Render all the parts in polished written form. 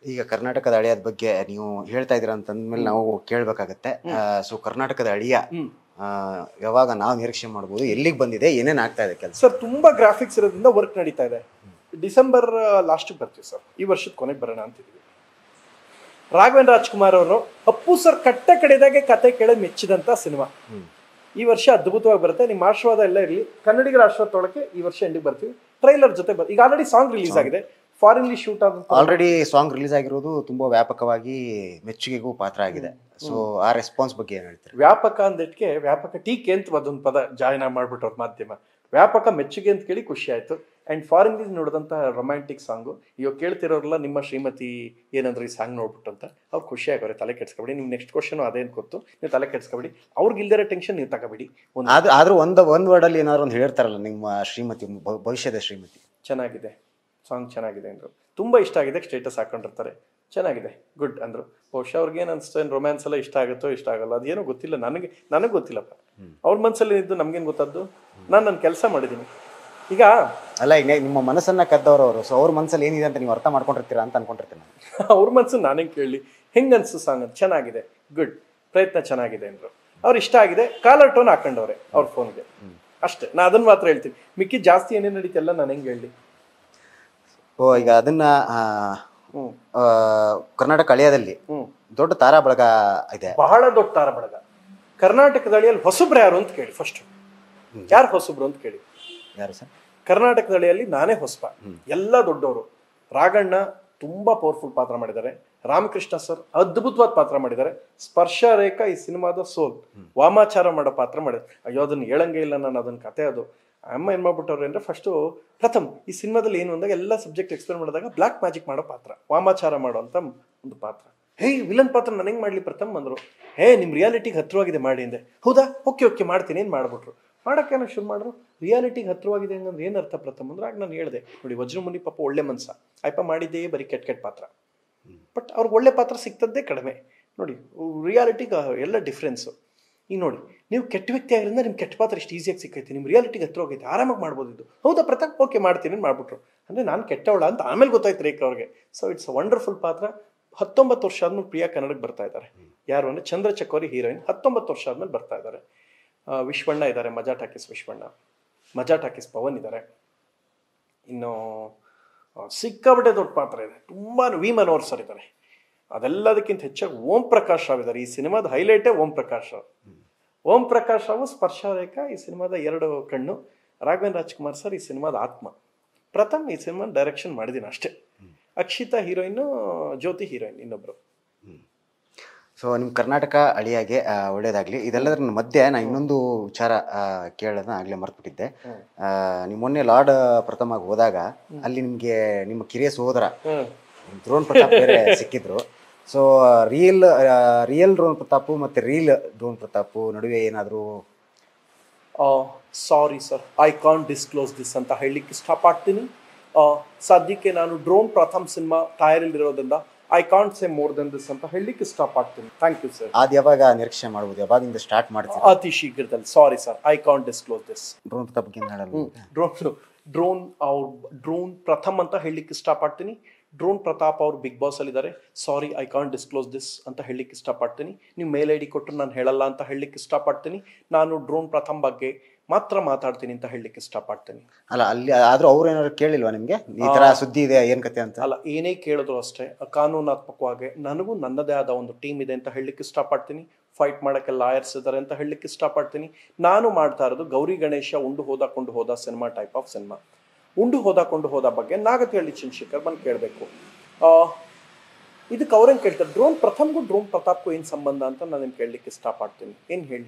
ಈಗ ಕರ್ನಾಟಕದ ಅಳಿಯದ ಬಗ್ಗೆ ನೀವು ಹೇಳ್ತಾ ಇದ್ದೀರಾ ಅಂತಂದ್ಮೇಲೆ ನಾವು ಕೇಳಬೇಕಾಗತ್ತೆ. ಸೊ ಕರ್ನಾಟಕದ ಅಳಿಯ ಯಾವಾಗ ನಾವು ನಿರೀಕ್ಷೆ ಮಾಡ್ಬೋದು, ಎಲ್ಲಿಗೆ ಬಂದಿದೆ, ಏನೇನು ಆಗ್ತಾ ಇದೆ ಕೆಲಸ? ಸರ್ ತುಂಬಾ ಗ್ರಾಫಿಕ್ಸ್ ಇರೋದ್ರಿಂದ ವರ್ಕ್ ನಡೀತಾ ಇದೆ. ಡಿಸೆಂಬರ್ ಲಾಸ್ಟ್ ಬರ್ತೀವಿ ಸರ್, ಈ ವರ್ಷದ ಕೊನೆಗೆ ಬರೋಣ ಅಂತಿದ್ವಿ. ರಾಘವೇಂದ್ರ ರಾಜ್ಕುಮಾರ್ ಅವರು ಅಪ್ಪು ಸರ್ ಕಟ್ಟ ಕಡೆದಾಗೆ ಕತೆ ಕೇಳಿ ಮೆಚ್ಚಿದಂತ ಸಿನಿಮಾ ಈ ವರ್ಷ ಅದ್ಭುತವಾಗಿ ಬರುತ್ತೆ. ನಿಮ್ಮ ಆಶೀರ್ವಾದ ಎಲ್ಲ ಇರಲಿ. ಕನ್ನಡಿಗರ ಆಶೀರ್ವಾದ ತೊಳಕ್ಕೆ ಈ ವರ್ಷ ಎಂಡಿಗೆ ಬರ್ತೀವಿ. ಟ್ರೈಲರ್ ಜೊತೆ ಈಗ ಆಲ್ರೆಡಿ ಸಾಂಗ್ ರಿಲೀಸ್ ಆಗಿದೆ, ಫಾರಿನ್ಲಿ ಶೂಟ್ ಆದ. ಆಲ್ರೆಡಿ ಸಾಂಗ್ ರಿಲೀಸ್ ಆಗಿರೋದು ತುಂಬಾ ವ್ಯಾಪಕವಾಗಿ ಮೆಚ್ಚುಗೆಗೂ ಪಾತ್ರ ಆಗಿದೆ. ಸೊ ಆ ರೆಸ್ಪಾನ್ಸ್ ಬಗ್ಗೆ ಏನ್ ಹೇಳ್ತಾರೆ? ವ್ಯಾಪಕ ಅಂದಿಟ್ಕೆ ವ್ಯಾಪಕ ಟೀಕೆ ಅಂತ ಅದೊಂದು ಪದ ಜಾಯ್ನ್ ಮಾಡ್ಬಿಟ್ಟವ್ರ ಮಾಧ್ಯಮ. ವ್ಯಾಪಕ ಮೆಚ್ಚುಗೆ ಅಂತ ಕೇಳಿ ಖುಷಿ ಆಯ್ತು. ಅಂಡ್ ಫಾರಿನ್ಲಿ ನೋಡಿದಂತ ರೊಮ್ಯಾಂಟಿಕ್ ಸಾಂಗು ಇವಾಗ ಕೇಳ್ತಿರೋರೆಲ್ಲ ನಿಮ್ಮ ಶ್ರೀಮತಿ ಏನಂದ್ರೆ ಈ ಸಾಂಗ್ ನೋಡ್ಬಿಟ್ಟು ಅಂತ ಅವ್ರು ಖುಷಿ ಆಗೋರೆ. ತಲೆ ಕೆಡ್ಸ್ಕೊಬೇಡಿ. ನಿಮ್ ನೆಕ್ಸ್ಟ್ ಕ್ವಶನ್ ಅದೇನು ಗೊತ್ತು, ನೀವು ತಲೆ ಕೆಡ್ಸ್ಕೊಬೇಡಿ. ಅವ್ರಿಗೆ ಇಲ್ದಿರೋ ಟೆನ್ಷನ್ ನೀವು ತಗೋಬೇಡಿ. ಆದ್ರೂ ಒಂದ್ ವರ್ಡ್ ಅಲ್ಲಿ ಏನಾದ್ರು ಒಂದು ಹೇಳ್ತಾರಲ್ಲ, ನಿಮ್ಮ ಶ್ರೀಮತಿ, ಭವಿಷ್ಯದ ಶ್ರೀಮತಿ. ಚೆನ್ನಾಗಿದೆ ಸಾಂಗ್, ಚೆನ್ನಾಗಿದೆ ಅಂದ್ರು. ತುಂಬಾ ಇಷ್ಟ ಆಗಿದೆ. ಸ್ಟೇಟಸ್ ಹಾಕೊಂಡಿರ್ತಾರೆ, ಚೆನ್ನಾಗಿದೆ, ಗುಡ್ ಅಂದ್ರು. ಬಹುಶಃ ಅವ್ರಿಗೆ ಏನ್ ಅನ್ಸ್ತು, ಏನ್ ರೊಮ್ಯಾನ್ಸ್ ಎಲ್ಲ ಇಷ್ಟ ಆಗುತ್ತೋ ಇಷ್ಟ ಆಗಲ್ಲ, ಅದೇನೋ ಗೊತ್ತಿಲ್ಲ. ನನಗೆ ಗೊತ್ತಿಲ್ಲಪ್ಪ. ಅವ್ರ ಮನ್ಸಲ್ಲಿ ಇದ್ದು ನಮ್ಗೇನ್ ಗೊತ್ತದ್ದು. ನನ್ನ ಕೆಲಸ ಮಾಡಿದೀನಿ. ಈಗ ಅಲ್ಲ, ಈಗ ನಿಮ್ಮ ಮನಸ್ಸನ್ನ ಕದ್ದವರು, ಸೊ ಅವ್ರ ಮನಸ್ಸಲ್ಲಿ ಏನಿದೆ ಅಂತ ನೀವು ಅರ್ಥ ಮಾಡ್ಕೊಂಡಿರ್ತೀರಾ ಅಂತ ಅನ್ಕೊಂಡಿರ್ತೀನಿ. ಅವ್ರ ಮನ್ಸು ನಾನೇ ಕೇಳಲಿ. ಹೆಂಗ್ ಅನ್ಸು ಸಾಂಗ್ ಅಂತ? ಚೆನ್ನಾಗಿದೆ, ಗುಡ್, ಪ್ರಯತ್ನ ಚೆನ್ನಾಗಿದೆ ಅಂದ್ರು. ಅವ್ರು ಇಷ್ಟ ಆಗಿದೆ. ಕಾಲರ್ ಟೋನ್ ಹಾಕೊಂಡವ್ರೆ ಅವ್ರ ಫೋನ್ಗೆ, ಅಷ್ಟೇ. ನಾ ಅದನ್ನ ಮಾತ್ರ ಹೇಳ್ತೀನಿ. ಮಿಕ್ಕಿ ಜಾಸ್ತಿ ಏನೇನು ನಡೀತೆಲ್ಲ ನಾನು ಹೆಂಗ್ ಹೇಳಿ. ಈಗ ಅದನ್ನ ಕರ್ನಾಟಕ ಅಳಿಯದಲ್ಲಿ ದೊಡ್ಡ ತಾರಾ ಬಳಗ ಇದೆ, ಬಹಳ ದೊಡ್ಡ ತಾರಾ ಬಳಗ. ಕರ್ನಾಟಕದ ಅಳಿಯಲ್ಲಿ ಹೊಸಬ್ರು ಯಾರು ಅಂತ ಕೇಳಿ. ಫಸ್ಟ್ ಯಾರು ಹೊಸಬ್ರು ಅಂತ ಕೇಳಿ. ಯಾರು ಸರ್? ಕರ್ನಾಟಕದ ಅಳಿಯಲ್ಲಿ ನಾನೇ ಹೊಸಬ. ಎಲ್ಲ ದೊಡ್ಡವರು. ರಾಘಣ್ಣ ತುಂಬಾ ಪವರ್ಫುಲ್ ಪಾತ್ರ ಮಾಡಿದ್ದಾರೆ. ರಾಮಕೃಷ್ಣ ಸರ್ ಅದ್ಭುತವಾದ ಪಾತ್ರ ಮಾಡಿದ್ದಾರೆ. ಸ್ಪರ್ಶ ರೇಖಾ ಈ ಸಿನಿಮಾದ ಸೋಲ್, ವಾಮಾಚಾರ ಮಾಡೋ ಪಾತ್ರ ಮಾಡಿದ್ದಾರೆ. ಅಯ್ಯೋ ಅದನ್ನ ಹೇಳಂಗೆ ಇಲ್ಲ ನಾನು, ಅದನ್ನ ಕತೆ. ಅದು ಅಮ್ಮ ಏನ್ ಮಾಡ್ಬಿಟ್ಟವ್ರು ಅಂದ್ರೆ, ಫಸ್ಟ್ ಪ್ರಥಮ್ ಈ ಸಿನಿಮಾದಲ್ಲಿ ಏನು ಅಂದಾಗ ಎಲ್ಲ ಸಬ್ಜೆಕ್ಟ್ ಎಕ್ಸ್ಪ್ಲೇನ್ ಮಾಡಿದಾಗ ಬ್ಲಾಕ್ ಮ್ಯಾಜಿಕ್ ಮಾಡೋ ಪಾತ್ರ, ವಾಮಾಚಾರ ಮಾಡೋ ಅಂತ ಒಂದು ಪಾತ್ರ. ಹೇ ವಿಲನ್ ಪಾತ್ರ ನಾನು ಹೆಂಗ್ ಮಾಡ್ಲಿ ಪ್ರಥಮ್ ಅಂದ್ರು. ಹೇ ನಿಮ್ ರಿಯಾಲಿಟಿಗೆ ಹತ್ರವಾಗಿದೆ ಮಾಡಿ ಅಂದೆ. ಹೌದಾ, ಓಕೆ ಮಾಡ್ತೀನಿ. ಏನ್ ಮಾಡ್ಬಿಟ್ರು, ಮಾಡಕ್ಕೇನೋ ಶುರು ಮಾಡ್ರು. ರಿಯಾಲಿಟಿಗೆ ಹತ್ರವಾಗಿದೆ ಹಂಗಂದ್ರೆ ಏನ್ ಅರ್ಥ ಪ್ರಥಮ್ ಅಂದ್ರೆ, ಆಗ ನಾನು ಹೇಳ್ದೆ ನೋಡಿ, ವಜ್ರಮುನಿ ಪಾಪ ಒಳ್ಳೆ ಮನ್ಸ, ಆಯ್ಪ ಮಾಡಿದ್ದೇ ಬರೀ ಕೆಟ್ಟ ಪಾತ್ರ. ಬಟ್ ಅವ್ರಿಗೆ ಒಳ್ಳೆ ಪಾತ್ರ ಸಿಗ್ತದ್ದೇ ಕಡಿಮೆ. ನೋಡಿ ರಿಯಾಲಿಟಿಗೆ ಎಲ್ಲ ಡಿಫ್ರೆನ್ಸು. ಈಗ ನೋಡಿ, ನೀವು ಕೆಟ್ಟ ವ್ಯಕ್ತಿ ಆಗಿರೋದ್ರಿಂದ ನಿಮ್ಗೆ ಕೆಟ್ಟ ಪಾತ್ರ ಇಷ್ಟು ಈಸಿಯಾಗಿ ಸಿಕ್ಕೈತಿ, ನಿಮ್ ರಿಯಾಲಿಟಿಗೆ ಹತ್ರ ಹೋಗೈತೆ, ಆರಾಮಾಗಿ ಮಾಡ್ಬೋದು. ಇದು ಹೌದಾ ಪ್ರತಾಪ್, ಓಕೆ ಮಾಡ್ತೀನಿ ಮಾಡ್ಬಿಟ್ರು. ಅಂದ್ರೆ ನಾನು ಕೆಟ್ಟವಳ ಅಂತ ಆಮೇಲೆ ಗೊತ್ತಾಯ್ತು ರೇಖಾ ಅವ್ರಿಗೆ. ಸೊ ಇಟ್ಸ್ ಅ ವಂಡರ್ಫುಲ್ ಪಾತ್ರ. 19 ವರ್ಷ ಆದ್ಮೇಲೆ ಪ್ರಿಯಾ ಕನ್ನಡಕ್ಕೆ ಬರ್ತಾ ಇದ್ದಾರೆ. ಯಾರು ಅಂದ್ರೆ ಚಂದ್ರ ಚಕೋರಿ ಹೀರೋಯಿನ್. 19 ವರ್ಷ ಆದ್ಮೇಲೆ ಬರ್ತಾ ಇದ್ದಾರೆ. ವಿಶ್ವಣ್ಣ ಇದ್ದಾರೆ, ಮಜಾ ಟಾಕೀಸ್ ವಿಶ್ವಣ್ಣ, ಮಜಾ ಟಾಕೀಸ್ ಪವನ್ ಇದ್ದಾರೆ. ಇನ್ನು ಸಿಕ್ಕಾಪಟ್ಟೆ ದೊಡ್ಡ ಪಾತ್ರ ಇದೆ. ತುಂಬಾ ವಿ ಮನೋಹರ್ ಸರ್ ಇದ್ದಾರೆ. ಅದೆಲ್ಲದಕ್ಕಿಂತ ಹೆಚ್ಚಾಗಿ ಓಂ ಪ್ರಕಾಶ್ ರಾವ್ ಇದ್ದಾರೆ. ಈ ಸಿನಿಮಾದ ಹೈಲೈಟೇ ಓಂ ಪ್ರಕಾಶ್ ರಾವ್. ಓಂ ಪ್ರಕಾಶ್ ರಾವ್ ಸ್ಪರ್ಶ ರೇಖಾ ಈ ಸಿನಿಮಾದ 2 ಕಣ್ಣು. ರಾಘವೇಂದ್ರ ರಾಜ್ಕುಮಾರ್ ಸರ್ ಈ ಸಿನಿಮಾದ ಆತ್ಮ. ಪ್ರಥಮ್ ಈ ಸಿನಿಮಾ ಡೈರೆಕ್ಷನ್ ಮಾಡಿದೀನಿ ಅಷ್ಟೇ. ಅಕ್ಷಿತಾ ಹೀರೋಯಿನ್, ಜ್ಯೋತಿ ಹೀರೋಯಿನ್ ಇನ್ನೊಬ್ರು. ಸೊ ನಿಮ್ ಕರ್ನಾಟಕ ಅಳಿಯಾಗೆ ಒಳ್ಳೇದಾಗ್ಲಿ. ಇದೆಲ್ಲದರ ಮಧ್ಯೆ ನಾ ಇನ್ನೊಂದು ವಿಚಾರ ಕೇಳೋದನ್ನ ಆಗ್ಲೇ ಮರ್ತ್ಬಿಟ್ಟಿದ್ದೆ. ನೀವು ಮೊನ್ನೆ ಲಾರ್ಡ್ ಪ್ರಥಮಾಗಿ ಹೋದಾಗ ಅಲ್ಲಿ ನಿಮ್ಗೆ ನಿಮ್ಮ ಕಿರಿಯ ಸಹೋದರ ದ್ರೋಣ್ ಪ್ರತಾಪ್ ಬೇರೆ ಸಿಕ್ಕಿದ್ರು. ಸೊ ರಿಯಲ್ ಡ್ರೋನ್ ಪ್ರತಾಪ್ ಮತ್ತೆ ರೀಲ್ ಡ್ರೋನ್ ಪ್ರತಾಪ್ ನಡುವೆ ಏನಾದ್ರು? Sorry sir, I can't disclose this ಅಂತ ಹೇಳಲಿಕ್ಕೆ ಇಷ್ಟಪಡ್ತೀನಿ. ಸದ್ಯಕ್ಕೆ ನಾನು ಡ್ರೋನ್ ಪ್ರಥಮ್ ಸಿನಿಮಾ ತಯಾರಿಲಿರೋದ್ರಿಂದ I can't say more than this ಅಂತ ಹೇಳಲಿಕ್ಕೆ ಇಷ್ಟಪಡ್ತೀನಿ. Thank you sir. ಅದು ಯಾವಾಗ ನಿರೀಕ್ಷೆ ಮಾಡ್ಬೋದು? ಯಾವಾಗಿಂದ ಸ್ಟಾರ್ಟ್ ಮಾಡ್ತೀವಿ? ಅತಿ ಶೀಘ್ರದಲ್ಲಿ. Sorry sir, I can't disclose this. Drone Prathap Drone Pratham ಅಂತ ಹೇಳಲಿಕ್ಕೆ ಇಷ್ಟಪಡ್ತೀನಿ. ಡ್ರೋನ್ ಪ್ರತಾಪ್ ಅವ್ರು ಬಿಗ್ ಬಾಸ್ ಅಲ್ಲಿ ಇದ್ದಾರೆ. ಸಾರಿ, ಐ ಕಾಂಟ್ ಡಿಸ್ಕ್ಲೋಸ್ ದಿಸ್ ಅಂತ ಹೇಳಲಿಕ್ಕೆ ಇಷ್ಟಪಡ್ತೀನಿ. ನೀವು ಮೇಲ್ ಐಡಿ ಕೊಟ್ಟರು ನಾನು ಹೇಳಲ್ಲ ಅಂತ ಹೇಳಲಿಕ್ಕೆ ಇಷ್ಟಪಡ್ತೀನಿ. ನಾನು ಡ್ರೋನ್ ಪ್ರಥಮ್ ಬಗ್ಗೆ ಮಾತ್ರ ಮಾತಾಡ್ತೀನಿ ಅಂತ ಹೇಳಲಿಕ್ಕೆ ಇಷ್ಟಪಡ್ತೀನಿ. ಅಲ್ಲ, ಅಲ್ಲಿ ಆದ್ರೂ ಅವ್ರು ಏನಾದ್ರು ಕೇಳಿಲ್ವಾ ನಿಮ್ಗೆ ಈ ತರ ಸುದ್ದಿ ಇದೆ ಏನ್ ಕತೆ ಅಂತ? ಅಲ್ಲ, ಏನೇ ಕೇಳಿದ್ರು ಅಷ್ಟೇ ಕಾನೂನಾತ್ಮಕವಾಗಿ ನನಗೂ ನನ್ನದೇ ಆದ ಒಂದು ಟೀಮ್ ಇದೆ ಅಂತ ಹೇಳಲಿಕ್ಕೆ ಇಷ್ಟಪಡ್ತೀನಿ. ಫೈಟ್ ಮಾಡೋಕ್ಕೆ ಲಾಯರ್ಸ್ ಇದ್ದಾರೆ ಅಂತ ಹೇಳಲಿಕ್ಕೆ ಇಷ್ಟಪಡ್ತೀನಿ. ನಾನು ಮಾಡ್ತಾ ಇರೋದು ಗೌರಿ ಗಣೇಶ ಉಂಡು ಹೋದ ಸಿನಿಮಾ ಟೈಪ್ ಆಫ್ ಸಿನಿಮಾ. ಉಂಡು ಹೋದ ಬಗ್ಗೆ ನಾಗತಿಹಳ್ಳಿ ಚಂದ್ರಶೇಖರ್ ಬಂದು ಕೇಳಬೇಕು. ಇದಕ್ಕೆ ಅವ್ರೇನು ಕೇಳ್ತಾರೆ, ಡ್ರೋನ್ ಪ್ರಥಮ್ಗೂ ಡ್ರೋನ್ ಪ್ರತಾಪ್ಗೂ ಏನು ಸಂಬಂಧ ಅಂತ ನಾನು ಕೇಳಲಿಕ್ಕೆ ಇಷ್ಟಪಡ್ತೀನಿ.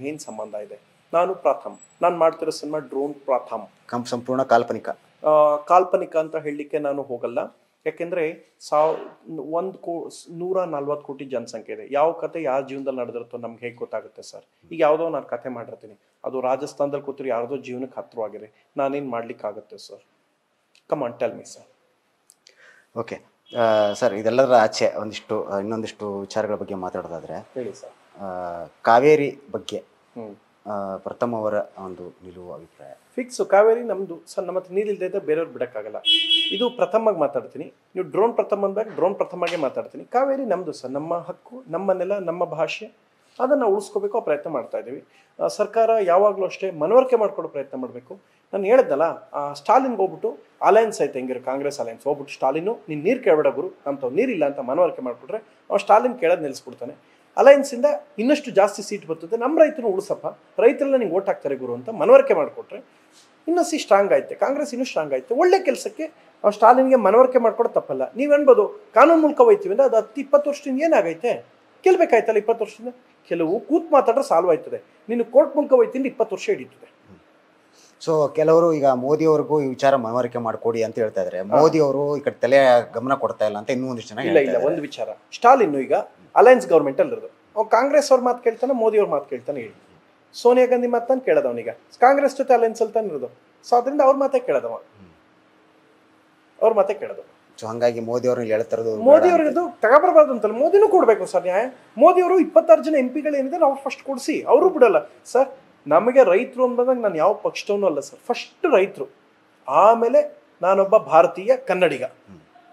ಏನು ಸಂಬಂಧ ಇದೆ? ನಾನು ಪ್ರಥಮ್, ನಾನು ಮಾಡ್ತಿರೋ ಸಿನಿಮಾ ಡ್ರೋನ್ ಪ್ರಥಮ್ ಸಂಪೂರ್ಣ ಕಾಲ್ಪನಿಕ ಅಂತ ಹೇಳಲಿಕ್ಕೆ ನಾನು ಹೋಗಲ್ಲ. ಯಾಕೆಂದ್ರೆ 140 ಕೋಟಿ ಜನಸಂಖ್ಯೆ ಇದೆ. ಯಾವ ಕತೆ ಯಾರ ಜೀವನದಲ್ಲಿ ನಡೆದಿರುತ್ತೋ ನಮ್ಗೆ ಹೇಗೆ ಗೊತ್ತಾಗುತ್ತೆ ಸರ್? ಈಗ ಯಾವುದೋ ನಾನು ಕತೆ ಮಾಡಿರ್ತೀನಿ, ಅದು ರಾಜಸ್ಥಾನದಲ್ಲಿ ಕೂತ್ರು ಯಾರ್ದೋ ಜೀವನಕ್ಕೆ ಹತ್ರವಾಗಿದೆ, ನಾನೇನು ಮಾಡ್ಲಿಕ್ಕಾಗುತ್ತೆ sir? Come on tell me sir. Okay sir, ಇದೆಲ್ಲದರ ಆಚೆ ಇನ್ನೊಂದಿಷ್ಟು ವಿಚಾರಗಳ ಬಗ್ಗೆ ಮಾತಾಡೋದಾದ್ರೆ ಹೇಳಿ ಸರ್. ಕಾವೇರಿ ಬಗ್ಗೆ ಪ್ರಥಮ್ ಅವರ ಒಂದು ನಿಲುವು ಅಭಿಪ್ರಾಯ? ಫಿಕ್ಸು. ಕಾವೇರಿ ನಮ್ಮದು ಸರ್, ನಮ್ಮ ಹತ್ರ ನೀರಿಲ್ಲದೆ ಇದ್ದರೆ ಬೇರೆಯವ್ರು ಬಿಡೋಕ್ಕಾಗಲ್ಲ. ಇದು ಪ್ರಥಮವಾಗಿ ಮಾತಾಡ್ತೀನಿ. ನೀವು ಡ್ರೋನ್ ಪ್ರಥಮ ಅಂದಾಗ ಡ್ರೋನ್ ಪ್ರಥಮಾಗೆ ಮಾತಾಡ್ತೀನಿ. ಕಾವೇರಿ ನಮ್ಮದು ಸರ್, ನಮ್ಮ ಹಕ್ಕು, ನಮ್ಮ ನೆಲ, ನಮ್ಮ ಭಾಷೆ, ಅದನ್ನು ಉಳಿಸ್ಕೋಬೇಕು, ಆ ಪ್ರಯತ್ನ ಮಾಡ್ತಾ ಇದ್ದೀವಿ. ಸರ್ಕಾರ ಯಾವಾಗಲೂ ಅಷ್ಟೇ ಮನವರಿಕೆ ಮಾಡ್ಕೊಳ್ಳೋ ಪ್ರಯತ್ನ ಮಾಡಬೇಕು. ನಾನು ಹೇಳಿದ್ನಲ್ಲ, ಸ್ಟಾಲಿನ್ಗೆ ಹೋಗ್ಬಿಟ್ಟು ಅಲಯನ್ಸ್ ಐತೆ ಹೆಂಗಿರೋ ಕಾಂಗ್ರೆಸ್ ಅಲಯನ್ಸ್, ಹೋಗ್ಬಿಟ್ಟು ಸ್ಟಾಲಿನು ನೀನು ನೀರು ಕೇಳಬೇಡ ಗುರು, ನಮ್ತವ್ ನೀರಿಲ್ಲ ಅಂತ ಮನವರಿಕೆ ಮಾಡಿಬಿಟ್ರೆ ಅವ್ನು ಸ್ಟಾಲಿನ್ ಕೇಳೋದು ನಿಲ್ಲಿಸ್ಬಿಡ್ತಾನೆ. ಅಲಯನ್ಸಿಂದ ಇನ್ನಷ್ಟು ಜಾಸ್ತಿ ಸೀಟ್ ಬರ್ತದೆ. ನಮ್ಮ ರೈತರು ಉಳಿಸಪ್ಪ, ರೈತರೆಲ್ಲ ನಿಂಗೆ ಓಟ್ ಹಾಕ್ತಾರೆ ಗುರು ಅಂತ ಮನವರಿಕೆ ಮಾಡಿಕೊಟ್ರೆ ಇನ್ನೂ ಸ್ಟ್ರಾಂಗ್ ಆಯ್ತೆ, ಕಾಂಗ್ರೆಸ್ ಇನ್ನೂ ಸ್ಟ್ರಾಂಗ್ ಆಯ್ತೆ. ಒಳ್ಳೆ ಕೆಲಸಕ್ಕೆ ಅವ್ನು ಸ್ಟಾಲಿನ್ಗೆ ಮನವರಿಕೆ ಮಾಡ್ಕೊಡೋದು ತಪ್ಪಲ್ಲ. ನೀವು ಅನ್ಬೋದು ಕಾನೂನು ಮೂಲಕ ಹೋಯ್ತೀವಿ ಅಂದರೆ ಅದು 10-20 ವರ್ಷದಿಂದ ಏನಾಗೈತೆ, ಗೆಲ್ಬೇಕಾಯ್ತಲ್ಲ 20 ವರ್ಷದಿಂದ. ಕೆಲವು ಕೂತ್ ಮಾತಾಡ್ರೆ ಸಾಲ್ವ್ ಆಯ್ತದೆ. ನೀನು ಕೋರ್ಟ್ ಮೂಲಕ ಹೋಯ್ತೀನಿ 20 ವರ್ಷ ಹಿಡಿತದೆ. ಸೊ ಕೆಲವರು ಈಗ ಮೋದಿ ಅವ್ರಿಗೂ ಈ ವಿಚಾರ ಮನವರಿಕೆ ಮಾಡಿಕೊಡಿ ಅಂತ ಹೇಳ್ತಾ ಇದ್ದಾರೆ. ಮೋದಿ ಅವರು ಈ ಕಡೆ ತಲೆ ಗಮನ ಕೊಡ್ತಾ ಇಲ್ಲ ಅಂತ ಇನ್ನೂ ಒಂದಿಷ್ಟು ಜನ ಇಲ್ಲ. ಒಂದು ವಿಚಾರ, ಸ್ಟಾಲಿನ್ ಈಗ ಅಲಯನ್ಸ್ ಗೌರ್ಮೆಂಟ್ ಅಲ್ಲಿ ಇರೋದು. ಅವ್ನು ಕಾಂಗ್ರೆಸ್ ಅವ್ರ ಮಾತು ಕೇಳ್ತಾನೆ, ಮೋದಿ ಅವ್ರ ಮಾತು ಕೇಳ್ತಾನೆ. ಹೇಳಿ, ಸೋನಿಯಾ ಗಾಂಧಿ ಮಾತನ್ನು ಕೇಳೋದು ಅವನೀಗ, ಕಾಂಗ್ರೆಸ್ ಜೊತೆ ಅಲಯನ್ಸ್ ಅಲ್ಲಿ ತಾನೆ ಇರೋದು. ಸೊ ಅದರಿಂದ ಅವ್ರ ಮಾತೇ ಕೇಳೋದವ, ಅವ್ರ ಮಾತೇ ಕೇಳೋದು. ಸೊ ಹಂಗಾಗಿ ಮೋದಿ ಅವ್ರನ್ನ ಹೇಳ್ತಾರದು, ಮೋದಿ ಅವ್ರಿಗೆ ತಗೊಬರ್ಬಾರ್ದು ಅಂತಲ್ಲ, ಮೋದಿನೂ ಕೊಡ್ಬೇಕು ಸರ್ ನ್ಯಾಯ. ಮೋದಿ ಅವರು 26 ಜನ MP ಏನಿದ್ದಾರೆ ಅವ್ರು ಫಸ್ಟ್ ಕೊಡಿಸಿ, ಅವರು ಬಿಡಲ್ಲ ಸರ್. ನಮಗೆ ರೈತರು ಅಂದಾಗ ನಾನು ಯಾವ ಪಕ್ಷದವನು ಅಲ್ಲ ಸರ್, ಫಸ್ಟ್ ರೈತರು, ಆಮೇಲೆ ನಾನೊಬ್ಬ ಭಾರತೀಯ ಕನ್ನಡಿಗ,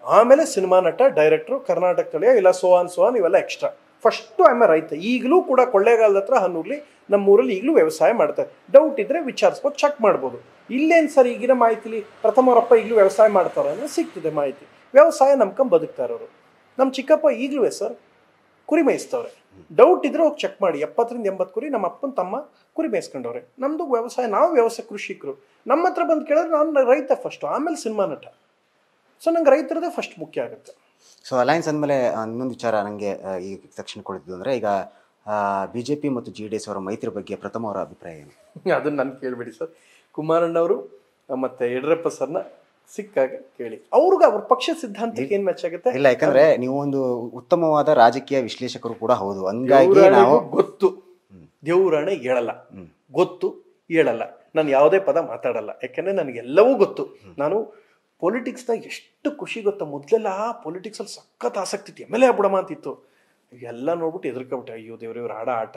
ಆಮೇಲೆ ಸಿನಿಮಾ ನಟ, ಡೈರೆಕ್ಟ್ರು, ಕರ್ನಾಟಕ ತಳಿಯ ಇಲ್ಲ ಸೋಹಾನ್ ಇವೆಲ್ಲ ಎಕ್ಸ್ಟ್ರಾ. ಫಸ್ಟು ಆಮೇಲೆ ರೈತ. ಈಗಲೂ ಕೂಡ ಕೊಳ್ಳೇಗಾಲದ ಹತ್ರ ಹನ್ನೂರ್ಲಿ ನಮ್ಮೂರಲ್ಲಿ ಈಗಲೂ ವ್ಯವಸಾಯ ಮಾಡ್ತಾರೆ. ಡೌಟ್ ಇದ್ರೆ ವಿಚಾರಿಸ್ಬೋದು, ಚೆಕ್ ಮಾಡ್ಬೋದು. ಇಲ್ಲೇನು ಸರ್ ಈಗಿನ ಮಾಹಿತಿಲಿ ಪ್ರಥಮರಪ್ಪ ಈಗಲೂ ವ್ಯವಸಾಯ ಮಾಡ್ತಾರೆ ಅಂದರೆ ಸಿಗ್ತದೆ ಮಾಹಿತಿ. ವ್ಯವಸಾಯ ನಂಬ್ಕೊಂಡ್ ಬದುಕ್ತಾ ಇರೋರು. ನಮ್ಮ ಚಿಕ್ಕಪ್ಪ ಈಗಲೂ ಸರ್ ಕುರಿ ಮೇಯಿಸ್ತವ್ರೆ. ಡೌಟ್ ಇದ್ರೆ ಹೋಗಿ ಚೆಕ್ ಮಾಡಿ. 70-80 ಕುರಿ ನಮ್ಮ ಅಪ್ಪನ ತಮ್ಮ ಕುರಿ ಮೇಯಿಸ್ಕೊಂಡವ್ರೆ. ನಮ್ಮದು ವ್ಯವಸಾಯ, ನಾವು ವ್ಯವಸಾಯ ಕೃಷಿಕರು. ನಮ್ಮ ಹತ್ರ ಬಂದು ಕೇಳಿದ್ರೆ ನಾನು ರೈತ ಫಸ್ಟು, ಆಮೇಲೆ ಸಿನಿಮಾ ನಟ. ಸೊ ನಂಗೆ ರೈತರದೇ ಫಸ್ಟ್ ಮುಖ್ಯ ಆಗುತ್ತೆ. ಸೊ ಅಲಯನ್ಸ್ ಅಂದಮೇಲೆ ಇನ್ನೊಂದು ವಿಚಾರ ನನಗೆ ಈ ತಕ್ಷಣ ಕೊಡಿದ್ದು ಅಂದರೆ, ಈಗ BJP ಮತ್ತು JDS ಅವರ ಮೈತ್ರಿ ಬಗ್ಗೆ ಪ್ರಥಮ ಅವರ ಅಭಿಪ್ರಾಯ ಏನು? ಅದನ್ನು ನಾನು ಕೇಳಬೇಡಿ ಸರ್. ಕುಮಾರಣ್ಣವರು ಮತ್ತು ಯಡಿಯೂರಪ್ಪ ಸರ್ನ ಸಿಕ್ಕಾಗ ಕೇಳಿ, ಅವ್ರಿಗೆ ಅವ್ರ ಪಕ್ಷ ಸಿದ್ಧಾಂತಕ್ಕೆ ಏನು ಮ್ಯಾಚ್ ಆಗುತ್ತೆ. ಇಲ್ಲ, ಯಾಕಂದ್ರೆ ನೀವು ಒಂದು ಉತ್ತಮವಾದ ರಾಜಕೀಯ ವಿಶ್ಲೇಷಕರು ಕೂಡ ಹೌದು. ಹಂಗಾಗಿ ನಾವು ಗೊತ್ತು, ದೇವರಾಣೆ ಹೇಳಲ್ಲ, ಗೊತ್ತು ಹೇಳಲ್ಲ. ನಾನು ಯಾವುದೇ ಪದ ಮಾತಾಡಲ್ಲ, ಯಾಕೆಂದ್ರೆ ನನಗೆಲ್ಲವೂ ಗೊತ್ತು. ನಾನು ಪೊಲಿಟಿಕ್ಸ್ನಾಗ ಎಷ್ಟು ಖುಷಿ ಗೊತ್ತಾ, ಮೊದಲೆಲ್ಲ ಪೊಲಿಟಿಕ್ಸಲ್ಲಿ ಸಖತ್ ಆಸಕ್ತಿ ಇತ್ತು, MLA ಆಗ್ಬಿಡಮ್ಮ ಅಂತಿತ್ತು. ಎಲ್ಲ ನೋಡ್ಬಿಟ್ಟು ಹೆದರ್ಕೊಬಿಟ್ಟೆ, ಅಯ್ಯೋ ದೇವ್ರು ಇವ್ರು ಆಡ ಆಟ,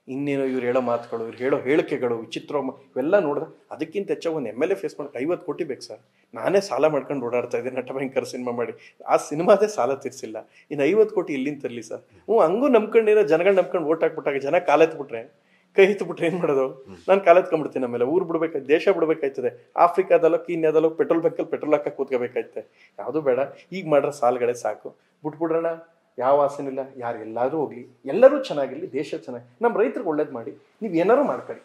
ಇನ್ನೇನೋ ಇವ್ರು ಹೇಳೋ ಮಾತುಗಳು, ಇವ್ರು ಹೇಳೋ ಹೇಳಿಕೆಗಳು ವಿಚಿತ್ರ, ಇವೆಲ್ಲ ನೋಡಿದ್ರೆ ಅದಕ್ಕಿಂತ ಹೆಚ್ಚಾಗಿ ಒಂದು MLA ಫೇಸ್ ಮಾಡೋಕೆ 50 ಕೋಟಿ ಬೇಕು ಸರ್. ನಾನೇ ಸಾಲ ಮಾಡ್ಕೊಂಡು ಓಡಾಡ್ತಾ ಇದ್ದೆ, ನಟಭಯಂಕರ ಸಿನಿಮಾ ಮಾಡಿ. ಆ ಸಿನಿಮಾದೇ ಸಾಲ ತೀರಿಸಿಲ್ಲ, ಇನ್ನು 50 ಕೋಟಿ ಎಲ್ಲಿಂದ ತರಲಿ ಸರ್? ಹಂಗೂ ನಂಬ್ಕೊಂಡಿರೋ ಜನಗಳು ನಂಬ್ಕೊಂಡು ಓಟ್ ಹಾಕ್ಬಿಟ್ಟಾಗ ಜನ ಕಾಲೆತ್ಬಿಟ್ರೆ, ಕೈ ಎತ್ಬಿಟ್ರೆ ಏನು ಮಾಡೋದು? ನಾನು ಕಾಲೆತ್ಕೊಂಡ್ಬಿಡ್ತೀನಿ. ಆಮೇಲೆ ಊರು ಬಿಡ್ಬೇಕಾಯ್ತು, ದೇಶ ಬಿಡ್ಬೇಕಾಯ್ತದೆ. ಆಫ್ರಿಕಾದಲ್ಲೋ ಕೀನ್ಯಾದಲ್ಲೋ ಪೆಟ್ರೋಲ್ ಬಂಕಲ್ಲಿ ಪೆಟ್ರೋಲ್ ಹಾಕಕ್ಕೆ ಕೂತ್ಕೋಬೇಕಾಯ್ತೆ. ಯಾವುದೂ ಬೇಡ, ಈಗ ಮಾಡ್ರೆ ಸಾಲಗಳೇ ಸಾಕು, ಬಿಟ್ಬಿಡ್ರೋಣ. ಯಾವ ಆಸೆನೂ ಇಲ್ಲ. ಯಾರು ಎಲ್ಲಾದರೂ ಹೋಗ್ಲಿ, ಎಲ್ಲರೂ ಚೆನ್ನಾಗಿರಲಿ, ದೇಶ ಚೆನ್ನಾಗಿ, ನಮ್ಮ ರೈತರಿಗೆ ಒಳ್ಳೇದು ಮಾಡಿ, ನೀವು ಏನಾರು ಮಾಡ್ಕೊಳ್ಳಿ.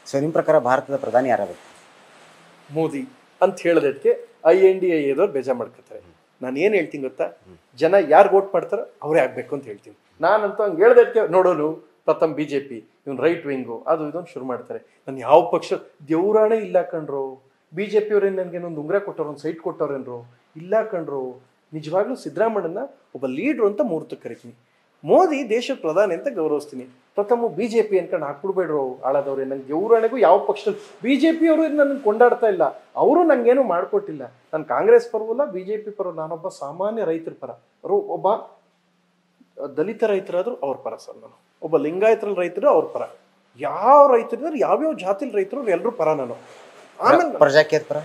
ಸೊ ನಿಮ್ಮ ಪ್ರಕಾರ ಭಾರತದ ಪ್ರಧಾನಿ ಯಾರಾಗಬೇಕು? ಮೋದಿ ಅಂತ ಹೇಳೋದಕ್ಕೆ INDA ಬೇಜಾರು ಮಾಡ್ಕೊತಾರೆ. ನಾನು ಏನು ಹೇಳ್ತೀನಿ ಗೊತ್ತಾ, ಜನ ಯಾರು ವೋಟ್ ಮಾಡ್ತಾರೋ ಅವರೇ ಆಗಬೇಕು ಅಂತ ಹೇಳ್ತೀನಿ. ನಾನಂತೂ ಹಂಗೆ ಹೇಳ್ದಕ್ಕೆ ನೋಡೋನು ಪ್ರಥಮ BJP, ಇವನು ರೈಟ್ ವಿಂಗು, ಅದು ಇದೊಂದು ಶುರು ಮಾಡ್ತಾರೆ. ನಾನು ಯಾವ ಪಕ್ಷ ದೇವರಾಣೆ ಇಲ್ಲ ಕಣ್ರು. BJP ಅವ್ರೇನು ನನಗೇನೊಂದು ಉಂಗುರ ಕೊಟ್ಟವ್ರು, ಒಂದು ಸೈಟ್ ಕೊಟ್ಟವ್ರೇನ್ರು? ಇಲ್ಲ ಕಣ್ರು. ನಿಜವಾಗ್ಲೂ ಸಿದ್ದರಾಮಣ್ಣನ ಒಬ್ಬ ಲೀಡ್ರು ಅಂತ ಮುಹೂರ್ತಕ್ಕೆ ಕರಿತೀನಿ. ಮೋದಿ ದೇಶದ ಪ್ರಧಾನಿ ಅಂತ ಗೌರವಿಸ್ತೀನಿ. ಪ್ರಥಮ BJP ಅನ್ಕೊಂಡು ಹಾಕ್ಬಿಡ್ಬೇಡ್ರು ಹಾಳಾದವ್ರೆ. ನಂಗೆ ದೇವರಾಣೆಗೂ ಯಾವ ಪಕ್ಷದಲ್ಲಿ BJP ಅವರು ನನ್ನ ಕೊಂಡಾಡ್ತಾ ಇಲ್ಲ, ಅವರು ನಂಗೇನು ಮಾಡಿಕೊಟ್ಟಿಲ್ಲ. ನಾನು ಕಾಂಗ್ರೆಸ್ ಪರವಲ್ಲ, BJP ಪರ, ನಾನೊಬ್ಬ ಸಾಮಾನ್ಯ ರೈತರ ಪರ. ಅವರು ಒಬ್ಬ ದಲಿತ ರೈತರಾದ್ರು ಅವ್ರ ಪರ ಸರ್, ನಾನು ಒಬ್ಬ ಲಿಂಗಾಯತರ ರೈತರು ಅವ್ರ ಪರ, ಯಾವ ರೈತರಿದ್ರೆ ಯಾವ್ಯಾವ ಜಾತಿಲಿ ರೈತರು ಎಲ್ಲರೂ ಪರ ನಾನು. ಆಮೇಲೆ ಪ್ರಜಾಕೀಯದ ಪರ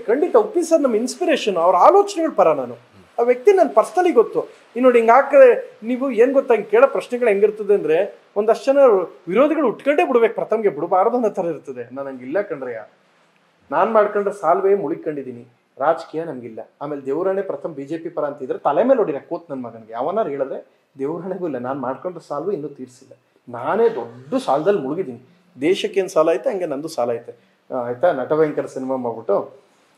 ಖಂಡಿತ ಒಪ್ಪಿ ಸರ್, ನಮ್ಮ ಇನ್ಸ್ಪಿರೇಷನ್, ಅವ್ರ ಆಲೋಚನೆಗಳ ಪರ ನಾನು. ಆ ವ್ಯಕ್ತಿ ನನ್ನ ಪರ್ಸನಲಿ ಗೊತ್ತು. ಇನ್ನು ನೋಡಿ, ಹಿಂಗೆ ಹಾಕಿದ್ರೆ ನೀವು ಏನು ಗೊತ್ತಾ, ಹಿಂಗೆ ಕೇಳೋ ಪ್ರಶ್ನೆಗಳು ಹೆಂಗಿರ್ತದೆ ಅಂದರೆ, ಒಂದಷ್ಟು ಜನ ವಿರೋಧಿಗಳು ಉಟ್ಕೊಂಡೇ ಬಿಡ್ಬೇಕು, ಪ್ರಥಮ್ಗೆ ಬಿಡಬಾರ್ದು ಅನ್ನೋ ಥರ ಇರ್ತದೆ. ನಾನು ಹಂಗಿಲ್ಲ ಕಣ್ರಯ್ಯ. ನಾನು ಮಾಡ್ಕೊಂಡ್ರೆ ಸಾಲ್ವೇ ಮುಳಿಕೊಂಡಿದ್ದೀನಿ. ರಾಜಕೀಯ ನಮಗಿಲ್ಲ. ಆಮೇಲೆ ದೇವರಾಣೆ ಪ್ರಥಮ BJP ಪರ ಅಂತಿದ್ರೆ ತಲೆ ಮೇಲೆ ನೋಡಿರ ಕೂತ್ ನನ್ನ ಮಗನಿಗೆ ಯಾವನಾರು ಹೇಳಿದ್ರೆ ದೇವರಾಣೆಗೂ ಇಲ್ಲ. ನಾನು ಮಾಡ್ಕೊಂಡ್ರೆ ಸಾಲ್ವೇ ಇನ್ನೂ ತೀರಿಸಿಲ್ಲ. ನಾನೇ ದೊಡ್ಡ ಸಾಲದಲ್ಲಿ ಮುಳುಗಿದ್ದೀನಿ. ದೇಶಕ್ಕೇನು ಸಾಲ ಐತೆ ಹಂಗೆ ನಂದು ಸಾಲ ಐತೆ, ಆಯ್ತಾ? ನಟಭಯಂಕರ ಸಿನಿಮಾ ಮಾಡ್ಬಿಟ್ಟು,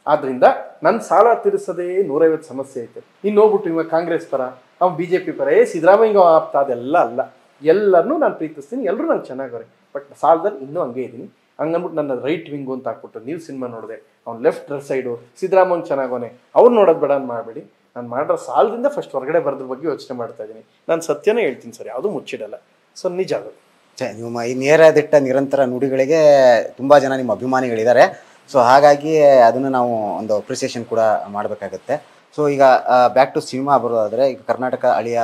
ಆದ್ರಿಂದ ನನ್ನ ಸಾಲ ತೀರಿಸೋದೇ 150 ಸಮಸ್ಯೆ ಐತೆ. ಇನ್ನು ಹೋಗ್ಬಿಟ್ಟು ಇವಾಗ ಕಾಂಗ್ರೆಸ್ ಪರ, ಅವ್ನು BJP ಪರ, ಸಿದ್ದರಾಮಯ್ಯ ಆಪ್ತ, ಅದೆಲ್ಲ ಅಲ್ಲ. ಎಲ್ಲರನ್ನೂ ನಾನು ಪ್ರೀತಿಸ್ತೀನಿ, ಎಲ್ಲರೂ ನಂಗೆ ಚೆನ್ನಾಗವ್ರೆ. ಬಟ್ ಸಾಲದಲ್ಲಿ ಇನ್ನೂ ಹಂಗೆ ಇದ್ದೀನಿ. ಹಂಗನ್ಬಿಟ್ಟು ನನ್ನ ರೈಟ್ ವಿಂಗು ಅಂತ ಹಾಕ್ಬಿಟ್ಟು ನೀವು ಸಿನಿಮಾ ನೋಡಿದೆ, ಅವ್ನು ಲೆಫ್ಟ್ ಸೈಡು ಸಿದ್ದರಾಮಯ್ಯ ಚೆನ್ನಾಗೋನೆ, ಅವ್ರು ನೋಡೋದು ಬೇಡ ಅಂತ ಮಾಡಬೇಡಿ. ನಾನು ಮಾಡಿರೋ ಸಾಲದಿಂದ ಫಸ್ಟ್ ಹೊರಗಡೆ ಬರೋದ್ರ ಬಗ್ಗೆ ಯೋಚನೆ ಮಾಡ್ತಾ ಇದ್ದೀನಿ. ನಾನು ಸತ್ಯನೇ ಹೇಳ್ತೀನಿ ಸರ್, ಯಾವುದೂ ಮುಚ್ಚಿಡಲ್ಲ. ಸೊ ನಿಜ ಅದು. ನಿಮ್ಮ ಈ ನೇರ ದಿಟ್ಟ ನಿರಂತರ ನುಡಿಗಳಿಗೆ ತುಂಬ ಜನ ನಿಮ್ಮ ಅಭಿಮಾನಿಗಳಿದ್ದಾರೆ. ಸೊ ಹಾಗಾಗಿ ಅದನ್ನು ನಾವು ಒಂದು ಅಪ್ರಿಸಿಯೇಷನ್ ಕೂಡ ಮಾಡಬೇಕಾಗತ್ತೆ. ಸೊ ಈಗ ಬ್ಯಾಕ್ ಟು ಸಿನಿಮಾ ಬರೋದಾದ್ರೆ ಈಗ ಕರ್ನಾಟಕ ಅಳಿಯ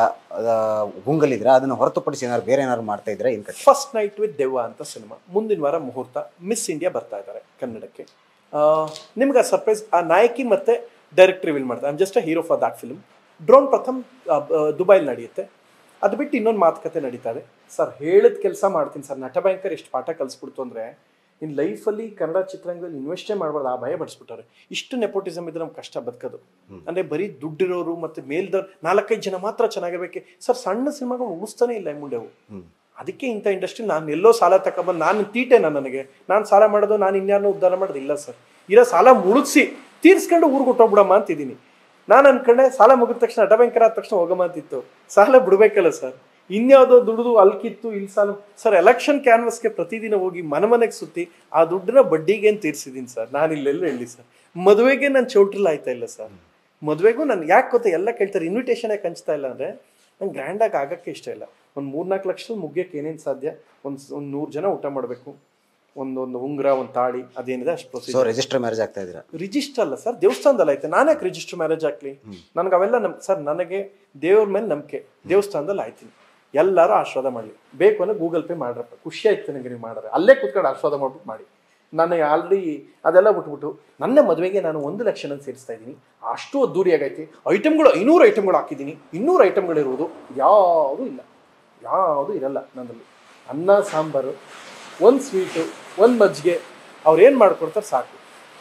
ಗುಂಗಲಿದ್ರೆ ಅದನ್ನು ಹೊರತುಪಡಿಸಿ ಏನಾದ್ರು ಬೇರೆ ಏನಾದ್ರು ಮಾಡ್ತಾ ಇದ್ರೆ ಏನು ಕತೆ? ಫಸ್ಟ್ ನೈಟ್ ವಿತ್ ದೆವ್ವ ಅಂತ ಸಿನಿಮಾ ಮುಂದಿನ ವಾರ ಮುಹೂರ್ತ. ಮಿಸ್ ಇಂಡಿಯಾ ಬರ್ತಾ ಇದ್ದಾರೆ ಕನ್ನಡಕ್ಕೆ. ನಿಮ್ಗೆ ಆ ಸರ್ಪ್ರೈಸ್, ಆ ನಾಯಕಿ ಮತ್ತೆ ಡೈರೆಕ್ಟ್ ರಿವೀಲ್ ಮಾಡ್ತಾರೆ. I am just a hero for that film. Drone Pratham ದುಬೈಲಿ ನಡೆಯುತ್ತೆ. ಅದು ಬಿಟ್ಟು ಇನ್ನೊಂದು ಮಾತುಕತೆ ನಡೀತಾ ಇದೆ ಸರ್. ಹೇಳಿದ ಕೆಲಸ ಮಾಡ್ತೀನಿ ಸರ್. ನಟ ಭಯಂಕರ್ ಎಷ್ಟು ಪಾಠ ಕಲಿಸ್ಬಿಡ್ತು ಅಂದರೆ, ಇನ್ ಲೈಫಲ್ಲಿ ಕನ್ನಡ ಚಿತ್ರರಂಗದಲ್ಲಿ ಇನ್ವೆಸ್ಟೇ ಮಾಡ್ಬಾರ್ದು, ಆ ಭಯ ಪಡಿಸ್ಬಿಟ್ಟಾರೆ. ಇಷ್ಟು ನೆಪೋಟಿಸಮ್ ಇದ್ರೆ ನಮ್ಗೆ ಕಷ್ಟ ಬದುಕೋದು. ಅಂದರೆ ಬರೀ ದುಡ್ಡಿರೋರು ಮತ್ತು ಮೇಲ್ದವ್ರು 4-5 ಜನ ಮಾತ್ರ ಚೆನ್ನಾಗಿರ್ಬೇಕು ಸರ್. ಸಣ್ಣ ಸಿನಿಮಾಗಳು ಉಳಿಸ್ತಾನೆ ಇಲ್ಲ ಮುಂಡೆವು. ಅದಕ್ಕೆ ಇಂಥ ಇಂಡಸ್ಟ್ರಿ ನಾನು ಎಲ್ಲೋ ಸಾಲ ತಗೊಬಂದು ನಾನು ತೀಟೆನ ನನಗೆ ನಾನು ಸಾಲ ಮಾಡೋದು, ನಾನು ಇನ್ಯಾರನ್ನೂ ಉದ್ಧಾರ ಮಾಡೋದು ಇಲ್ಲ ಸರ್. ಇರೋ ಸಾಲ ಮುಳುಗಿಸಿ ತೀರ್ಸ್ಕೊಂಡು ಊರಿಗೆ ಹೊಟ್ಟೋಗ್ಬಿಡಮ್ಮ ಅಂತಿದ್ದೀನಿ. ನಾನು ಅನ್ಕೊಂಡೆ ಸಾಲ ಮುಗಿದ ತಕ್ಷಣ ನಟ ಭಯಂಕರ ಆದ ತಕ್ಷಣ ಹೋಗಮ್ಮ ಅಂತಿತ್ತು. ಸಾಲ ಬಿಡ್ಬೇಕಲ್ಲ ಸರ್. ಇನ್ಯಾವುದೋ ದುಡ್ದು ಅಲ್ಕಿತ್ತು ಇಲ್ಲಿ ಸಾಲ ಸರ್. ಎಲೆಕ್ಷನ್ ಕ್ಯಾನ್ವಸ್ಗೆ ಪ್ರತಿದಿನ ಹೋಗಿ ಮನೆಗೆ ಸುತ್ತಿ ಆ ದುಡ್ಡನ್ನ ಬಡ್ಡಿಗೆ ಅಂತ ತೀರ್ಸಿದ್ದೀನಿ ಸರ್. ನಾನು ಇಲ್ಲೆಲ್ಲ ಹೇಳಿ ಸರ್. ಮದುವೆಗೆ ನಾನು ಚೌಟ್ರಿಲ್ ಆಯ್ತಾ ಇಲ್ಲ ಸರ್. ಮದುವೆಗೂ ನಾನು ಯಾಕೆ ಗೊತ್ತಾ ಎಲ್ಲ ಕೇಳ್ತಾರೆ, ಇನ್ವಿಟೇಷನ್ ಯಾಕೆ ಹಂಚ್ತಾ ಇಲ್ಲ ಅಂದರೆ ನಂಗೆ ಗ್ರ್ಯಾಂಡಾಗಿ ಆಗೋಕ್ಕೆ ಇಷ್ಟ ಇಲ್ಲ. ಒಂದು 3-4 ಲಕ್ಷದಲ್ಲಿ ಮುಗಿಯೋಕ್ಕೆ ಏನೇನು ಸಾಧ್ಯ? ಒಂದು 100 ಜನ ಊಟ ಮಾಡಬೇಕು, ಒಂದು ಉಂಗುರ, ಒಂದು ತಾಳಿ, ಅದೇನಿದೆ ಅಷ್ಟು ಪ್ರೊಸೀಜರ್. ರಿಜಿಸ್ಟರ್ ಮ್ಯಾರೇಜ್ ಆಗ್ತಾ ಇದ್ದೀರಾ? ರಿಜಿಸ್ಟರ್ ಅಲ್ಲ ಸರ್, ದೇವಸ್ಥಾನದಲ್ಲಿ ಐತೆ. ನಾನೇ ರಿಜಿಸ್ಟರ್ ಮ್ಯಾರೇಜ್ ಹಾಕ್ಲಿ? ನನಗೆ ಅವೆಲ್ಲ ಸರ್, ನನಗೆ ದೇವ್ರ ಮೇಲೆ ನಂಬಿಕೆ. ದೇವಸ್ಥಾನದಲ್ಲಿ ಆಯ್ತೀನಿ. ಎಲ್ಲರೂ ಆಶೀರ್ವಾದ ಮಾಡಲಿ. ಬೇಕು ಅಂದರೆ ಗೂಗಲ್ ಪೇ ಮಾಡ್ರಪ್ಪ, ಖುಷಿ ಆಯ್ತು ನನಗೆ ನೀವು ಮಾಡಿದ್ರೆ. ಅಲ್ಲೇ ಕೂತ್ಕೊಂಡು ಆಶೀರ್ವಾದ ಮಾಡ್ಬಿಟ್ಟು ಮಾಡಿ. ನನಗೆ ಆಲ್ರೆಡಿ ಅದೆಲ್ಲ ಬಿಟ್ಬಿಟ್ಟು ನನ್ನ ಮದುವೆಗೆ ನಾನು 1 ಲಕ್ಷ ಸೇರಿಸ್ತಾ ಇದ್ದೀನಿ. ಅಷ್ಟು ಅದ್ದೂರಿಯಾಗೈತಿ. ಐಟಮ್ಗಳು 500 ಐಟಮ್ಗಳು ಹಾಕಿದ್ದೀನಿ. 200 ಐಟಮ್ಗಳಿರುವುದು ಯಾವುದೂ ಇಲ್ಲ, ಯಾವುದೂ ಇರಲ್ಲ ನನ್ನಲ್ಲಿ. ಅನ್ನ ಸಾಂಬಾರು, 1 ಸ್ವೀಟು, 1 ಮಜ್ಜಿಗೆ, ಅವ್ರು ಏನು ಮಾಡ್ಕೊಡ್ತಾರೆ ಸಾಕು.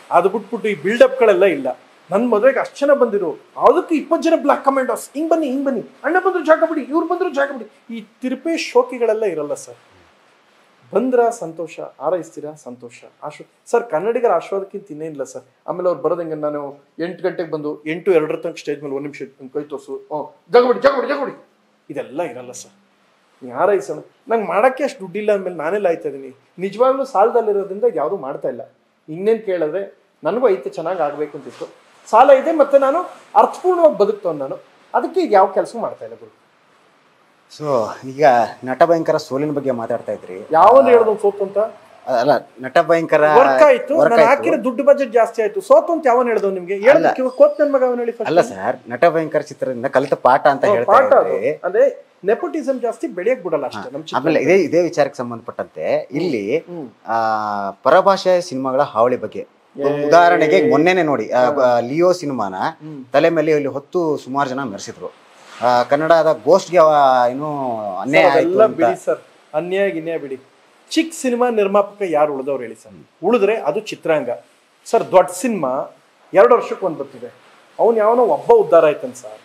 ಅದು ಬಿಟ್ಬಿಟ್ಟು ಈ ಬಿಲ್ಡಪ್ಗಳೆಲ್ಲ ಇಲ್ಲ. ನನ್ನ ಮದುವೆಗೆ ಅಷ್ಟು ಜನ ಬಂದಿರು, ಅದಕ್ಕೆ 20 ಜನ ಬ್ಲಾಕ್ ಕಮೆಂಟರ್ಸ್, ಹಿಂಗೆ ಬನ್ನಿ, ಅಣ್ಣ ಬಂದರು ಜಾಗ ಬಿಡಿ, ಇವ್ರು ಬಂದರು ಜಾಗ ಬಿಡಿ. ಈ ತಿರುಪೆ ಶೋಕಿಗಳೆಲ್ಲ ಇರಲ್ಲ ಸರ್. ಬಂದ್ರ ಸಂತೋಷ, ಆರೈಸ್ತೀರಾ ಸಂತೋಷ. ಸರ್, ಕನ್ನಡಿಗರ ಆಶೀರ್ವಾದಕ್ಕಿಂತ ಇನ್ನೇನಿಲ್ಲ ಸರ್. ಆಮೇಲೆ ಅವ್ರು ಬರೋದಂಗೆ ನಾನು 8 ಗಂಟೆಗೆ ಬಂದು 8:02 ತನಕ ಸ್ಟೇಜ್ ಮೇಲೆ 1 ನಿಮಿಷ ಕೈ ತೋರಿಸು, ಜಾಗ ಬಿಡಿ ಇದೆಲ್ಲ ಇರಲ್ಲ ಸರ್. ಆರೈಸೋಣ. ನಂಗೆ ಮಾಡೋಕ್ಕೆ ಅಷ್ಟು ದುಡ್ಡಿಲ್ಲ ಅಂದಮೇಲೆ ನಾನೆಲ್ಲ ಆಯ್ತಾ ಇದ್ದೀನಿ. ನಿಜವಾಗ್ಲೂ ಸಾಲದಲ್ಲಿರೋದ್ರಿಂದ ಯಾವುದೂ ಮಾಡ್ತಾ ಇಲ್ಲ. ಇನ್ನೇನು ಕೇಳಿದ್ರೆ ನನಗೂ ಐತೆ, ಚೆನ್ನಾಗಿ ಆಗಬೇಕು ಅಂತಿತ್ತು. ಸಾಲ ಇದೆ, ಮತ್ತು ನಾನು ಅರ್ಥಪೂರ್ಣವಾಗಿ ಬದುಕ್ತವ್ ನಾನು. ಅದಕ್ಕೆ ಈಗ ಯಾವ ಕೆಲಸ ಮಾಡ್ತಾ ಇಲ್ಲ ಗುರು. ಸೊ ಈಗ ನಟ ಭಯಂಕರ ಸೋಲಿನ ಬಗ್ಗೆ ಮಾತಾಡ್ತಾ ಇದ್ರಿ. ಯಾವನು ಹೇಳ್ದು ಸೋತು ಅಂತ? ಅಲ್ಲ, ನಟ ಭಯಂಕರ ವರ್ಕ್ ಆಯ್ತು, ನಾನು ಹಾಕಿರೋ ದುಡ್ಡು ಬಜೆಟ್ ಜಾಸ್ತಿ ಆಯ್ತು. ಸೋತು ಅಂತ ಯಾವನ್ ಹೇಳ್ದವ್ ನಿಮ್ಗೆ? ಕೋತ್ ನನ್ ಮಗ ಅವನು ಹೇಳಿ. ಅಲ್ಲ ಸರ್, ನಟ ಭಯಂಕರ ಚಿತ್ರದಿಂದ ಕಲಿತ ಪಾಠ ಅಂತ ಹೇಳ್ತಾ ಇದ್ರಿ. ಅದೇ ನೆಪೋಟಿಸಮ್ ಜಾಸ್ತಿ ಬೆಳೆಯಕ್ ಬಿಡಲ್ಲ ಅಷ್ಟೇ. ಆಮೇಲೆ ಇದೇ ವಿಚಾರಕ್ಕೆ ಸಂಬಂಧಪಟ್ಟಂತೆ ಇಲ್ಲಿ ಪರಭಾಷೆಯ ಸಿನಿಮಾಗಳ ಹಾವಳಿ ಬಗ್ಗೆ ಉದಾಹರಣೆಗೆ ಮೊನ್ನೆನೆ ನೋಡಿ, ಲಿಯೋ ಸಿನಿಮಾನ ತಲೆ ಮೇಲೆ ಇಲ್ಲಿ ಹೊತ್ತು ಸುಮಾರು ಜನ ಮೆರೆಸಿದ್ರು. ಕನ್ನಡದ ಗೋಸ್ಟ್ಗೆ ಏನು ಅನ್ಯಾಯ ಬಿಡಿ ಸರ್. ಅನ್ಯಾಯ ಬಿಡಿ. ಚಿಕ್ಕ ಸಿನಿಮಾ ನಿರ್ಮಾಪಕ ಯಾರು ಉಳಿದವ್ರು ಹೇಳಿ ಸರ್? ಉಳಿದ್ರೆ ಅದು ಚಿತ್ರಾಂಗ ಸರ್. ದೊಡ್ಡ ಸಿನಿಮಾ 2 ವರ್ಷಕ್ಕೆ ಒಂದು ಬರ್ತಿದೆ. ಅವ್ನು ಯಾವನೋ ಒಬ್ಬ ಉದ್ಧಾರ ಆಯ್ತಾನೆ ಸರ್.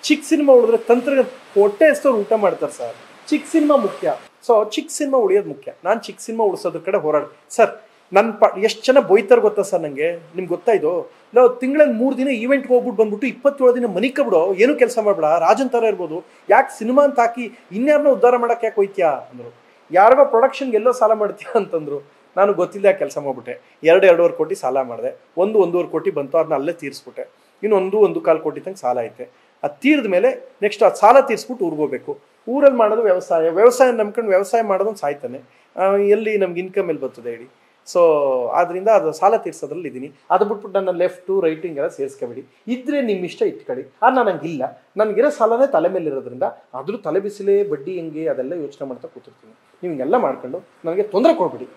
ಚಿಕ್ಕ ಸಿನಿಮಾ ಉಳಿದ್ರೆ ಹೊಟ್ಟೆ ಎಷ್ಟೋರು ಊಟ ಮಾಡ್ತಾರೆ ಸರ್. ಚಿಕ್ಕ ಸಿನಿಮಾ ಮುಖ್ಯ. ಸೊ ಚಿಕ್ಕ ಸಿನಿಮಾ ಉಳಿಯೋದು ಮುಖ್ಯ. ನಾನು ಚಿಕ್ಕ ಸಿನಿಮಾ ಉಳಿಸೋದ್ರ ಕಡೆ ಹೋರಾಡ ಸರ್. ನನ್ನ ಎಷ್ಟು ಜನ ಬೈತಾರೆ ಗೊತ್ತಾ ಸರ್ ನನಗೆ? ನಿಮ್ಗೆ ಗೊತ್ತಾ ಇದು? ನಾವು ತಿಂಗಳಲ್ಲಿ 3 ದಿನ ಈವೆಂಟ್ಗೆ ಹೋಗ್ಬಿಟ್ಟು ಬಂದ್ಬಿಟ್ಟು 27 ದಿನ ಮನಿಕಬಿಡೋ, ಏನು ಕೆಲಸ ಮಾಡ್ಬೇಡ, ರಾಜನ್ ಥರ ಇರ್ಬೋದು, ಯಾಕೆ ಸಿನಿಮಾ ಅಂತ ಹಾಕಿ ಇನ್ಯಾರನ್ನ ಉದ್ಧಾರ ಮಾಡೋಕೆ ಯಾಕೆ ಹೋಯ್ತೀಯಾ ಅಂದರು. ಯಾರಿಗೋ ಪ್ರೊಡಕ್ಷನ್ಗೆ ಎಲ್ಲೋ ಸಾಲ ಮಾಡ್ತೀಯಾ ಅಂತಂದ್ರು. ನಾನು ಗೊತ್ತಿಲ್ಲ ಕೆಲಸ ಮಾಡ್ಬಿಟ್ಟೆ. 2-2.5 ಕೋಟಿ ಸಾಲ ಮಾಡಿದೆ. 1-1.5 ಕೋಟಿ ಬಂತು, ಅದನ್ನ ಅಲ್ಲೇ ತೀರಿಸ್ಬಿಟ್ಟೆ. ಇನ್ನು 1-1.25 ಕೋಟಿ ತನಕ ಸಾಲ ಐತೆ. ಅದು ತೀರಿದ ಮೇಲೆ ನೆಕ್ಸ್ಟ್ ಅದು ಸಾಲ ತೀರಿಸ್ಬಿಟ್ಟು ಊರಿಗೆ ಹೋಗ್ಬೇಕು. ಊರಲ್ಲಿ ಮಾಡೋದು ವ್ಯವಸಾಯ ನಂಬ್ಕೊಂಡು ವ್ಯವಸಾಯ ಮಾಡೋದೊಂದು ಸಾಯ್ತಾನೆ. ಎಲ್ಲಿ ನಮ್ಗೆ ಇನ್ಕಮ್ ಎಲ್ಲಿ ಬರ್ತದೆ ಹೇಳಿ? ಸೊ ಆದ್ದರಿಂದ ಅದು ಸಾಲ ತೀರ್ಸೋದ್ರಲ್ಲಿ ಇದ್ದೀನಿ. ಅದು ಬಿಟ್ಬಿಟ್ಟು ನನ್ನ ಲೆಫ್ಟು ರೈಟಿಂಗ್ ಎಲ್ಲ ಸೇರಿಸ್ಕೊಬೇಡಿ. ಇದ್ರೆ ನಿಮ್ಮ ಇಷ್ಟ ಇಟ್ಕೊಳ್ಳಿ. ನನಗಿಲ್ಲ, ನನಗಿರೋ ಸಾಲನೇ ತಲೆ ಮೇಲೆ ಇರೋದ್ರಿಂದ ಅದ್ರ ತಲೆ ಬಿಸಿಲೇ ಬಡ್ಡಿ ಹೆಂಗೆ ಅದೆಲ್ಲ ಯೋಚನೆ ಮಾಡ್ತಾ ಕೂತಿರ್ತೀನಿ. ನೀವು ಹಿಂಗೆಲ್ಲ ಮಾಡ್ಕೊಂಡು ನನಗೆ ತೊಂದರೆ ಕೊಡ್ಬೇಡಿ.